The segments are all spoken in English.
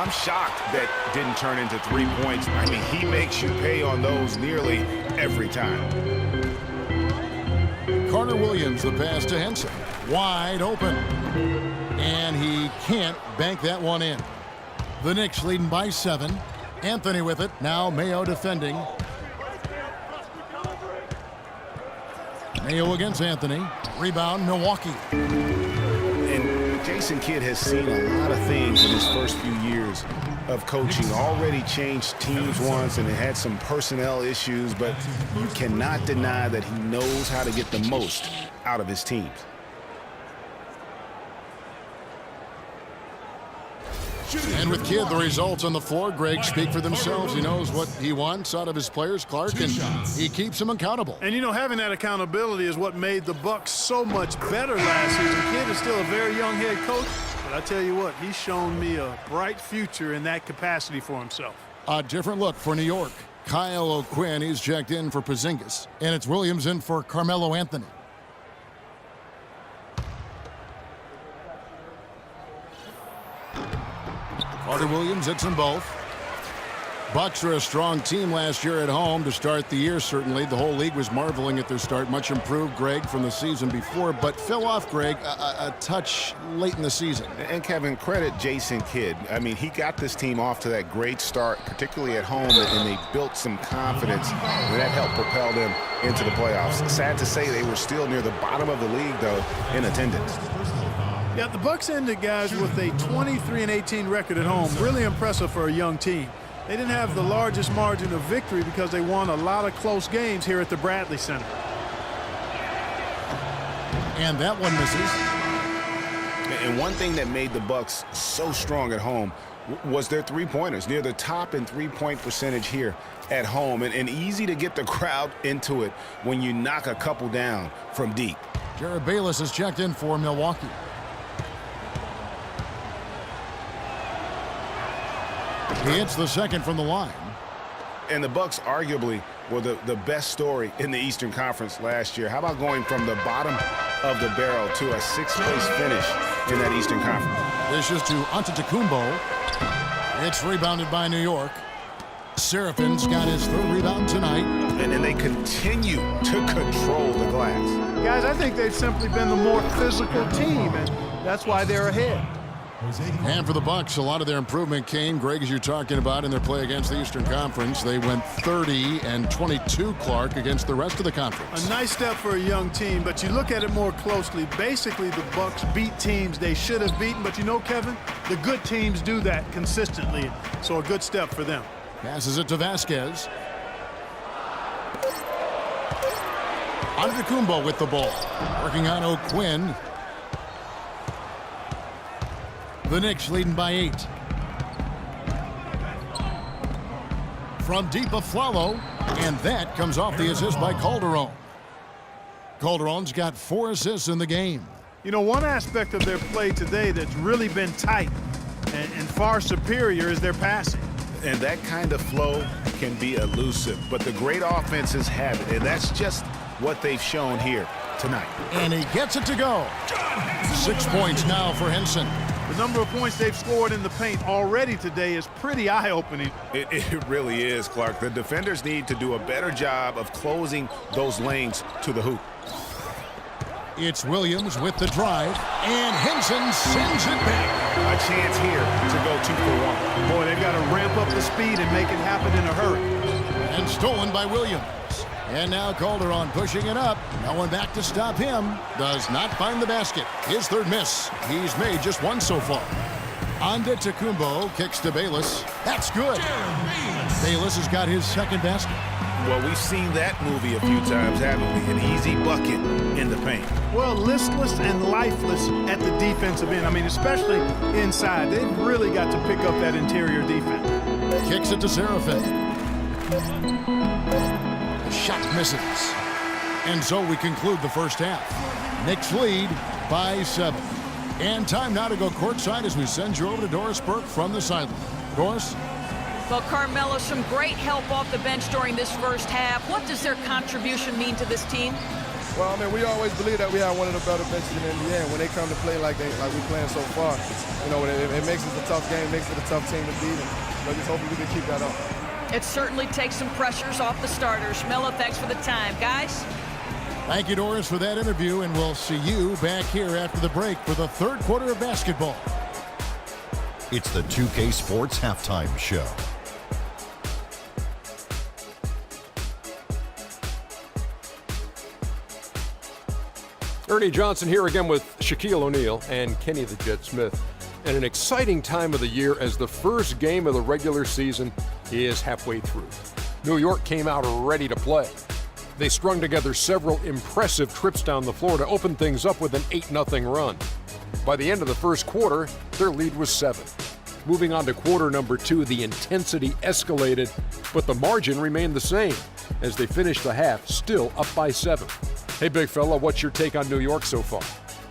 I'm shocked that didn't turn into 3 points. I mean, he makes you pay on those nearly every time. Carter Williams, the pass to Henson. Wide open. And he can't bank that one in. The Knicks leading by 7. Anthony with it. Now Mayo defending. Mayo against Anthony. Rebound, Milwaukee. And Jason Kidd has seen a lot of things in his first few years of coaching. Already changed teams once, and it had some personnel issues, but you cannot deny that he knows how to get the most out of his teams. And with Kidd, the results on the floor, Greg, speak for themselves. He knows what he wants out of his players, Clark, and he keeps them accountable. And, you know, having that accountability is what made the Bucks so much better last season. Kidd is still a very young head coach, but I tell you what, he's shown me a bright future in that capacity for himself. A different look for New York. Kyle O'Quinn, he's checked in for Porzingis, and it's Williams in for Carmelo Anthony. Carter Williams hits them both. Bucks are a strong team last year at home to start the year, certainly. The whole league was marveling at their start. Much improved, Greg, from the season before, but fell off, Greg, a touch late in the season. And, Kevin, credit Jason Kidd. I mean, he got this team off to that great start, particularly at home, and they built some confidence, and that helped propel them into the playoffs. Sad to say they were still near the bottom of the league, though, in attendance. Yeah, the Bucks ended, guys, with a 23-18 record at home. Really impressive for a young team. They didn't have the largest margin of victory because they won a lot of close games here at the Bradley Center. And that one misses. And one thing that made the Bucks so strong at home was their three-pointers, near the top in three-point percentage here at home. And easy to get the crowd into it when you knock a couple down from deep. Jared Bayless is checked in for Milwaukee. He hits the second from the line. And the Bucks arguably were the best story in the Eastern Conference last year. How about going from the bottom of the barrel to a sixth-place finish in that Eastern Conference? This is to Antetokounmpo. It's rebounded by New York. Serafin's got his third rebound tonight. And they continue to control the glass. Guys, I think they've simply been the more physical team, and that's why they're ahead. And for the Bucks, a lot of their improvement came, Greg, as you're talking about, in their play against the Eastern Conference. They went 30-22, Clark, against the rest of the conference. A nice step for a young team, but you look at it more closely. Basically, the Bucks beat teams they should have beaten, but you know, Kevin, the good teams do that consistently, so a good step for them. Passes it to Vasquez. Antetokounmpo with the ball. Working on O'Quinn. The Knicks leading by 8. From deep of Flalo, and that comes off the assist by Calderon. Calderon's got 4 assists in the game. You know, one aspect of their play today that's really been tight and far superior is their passing. And that kind of flow can be elusive, but the great offenses have it, and that's just what they've shown here tonight. And he gets it to go. 6 points now for Henson. The number of points they've scored in the paint already today is pretty eye-opening. It really is, Clark. The defenders need to do a better job of closing those lanes to the hoop. It's Williams with the drive, and Henson sends it back. A chance here to go 2 for 1. Boy, they've got to ramp up the speed and make it happen in a hurry. And stolen by Williams. And now Calderon pushing it up. No one back to stop him. Does not find the basket. His third miss. He's made just 1 so far. Antetokounmpo kicks to Bayless. That's good. Bayless has got his second basket. Well, we've seen that movie a few times, haven't we? An easy bucket in the paint. Well, listless and lifeless at the defensive end. I mean, especially inside. They've really got to pick up that interior defense. Kicks it to Serafin. The shot misses. And so we conclude the first half. Knicks lead by 7. And time now to go courtside as we send you over to Doris Burke from the sideline. Doris? Well, Carmelo, some great help off the bench during this first half. What does their contribution mean to this team? Well, I mean, we always believe that we have one of the better benches in the NBA. And when they come to play like we're playing so far, you know, it makes it a tough game, makes it a tough team to beat. And just hoping we can keep that up. It certainly takes some pressures off the starters. Melo, thanks for the time. Guys? Thank you, Doris, for that interview, and we'll see you back here after the break for the third quarter of basketball. It's the 2K Sports Halftime Show. Ernie Johnson here again with Shaquille O'Neal and Kenny the Jet Smith. And an exciting time of the year as the first game of the regular season is halfway through. New York came out ready to play. They strung together several impressive trips down the floor to open things up with an 8-0 run. By the end of the first quarter, their lead was 7. Moving on to quarter number 2, the intensity escalated, but the margin remained the same as they finished the half still up by 7. Hey, big fella, what's your take on New York so far?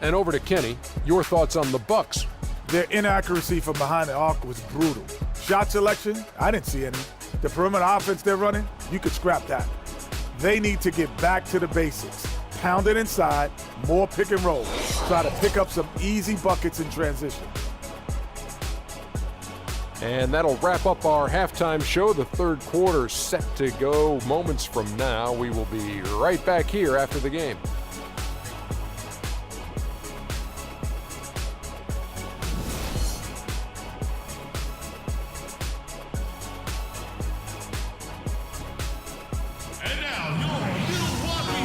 And over to Kenny, your thoughts on the Bucks. Their inaccuracy from behind the arc was brutal. Shot selection, I didn't see any. The perimeter offense they're running, you could scrap that. They need to get back to the basics. Pound it inside, more pick and roll. Try to pick up some easy buckets in transition. And that'll wrap up our halftime show. The third quarter set to go moments from now. We will be right back here after the game.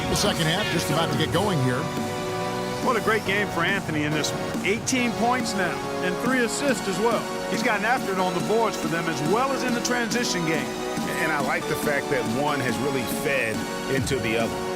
The second half just about to get going here. What a great game for Anthony in this one. 18 points now and 3 assists as well. He's gotten after it on the boards for them as well as in the transition game. And I like the fact that one has really fed into the other.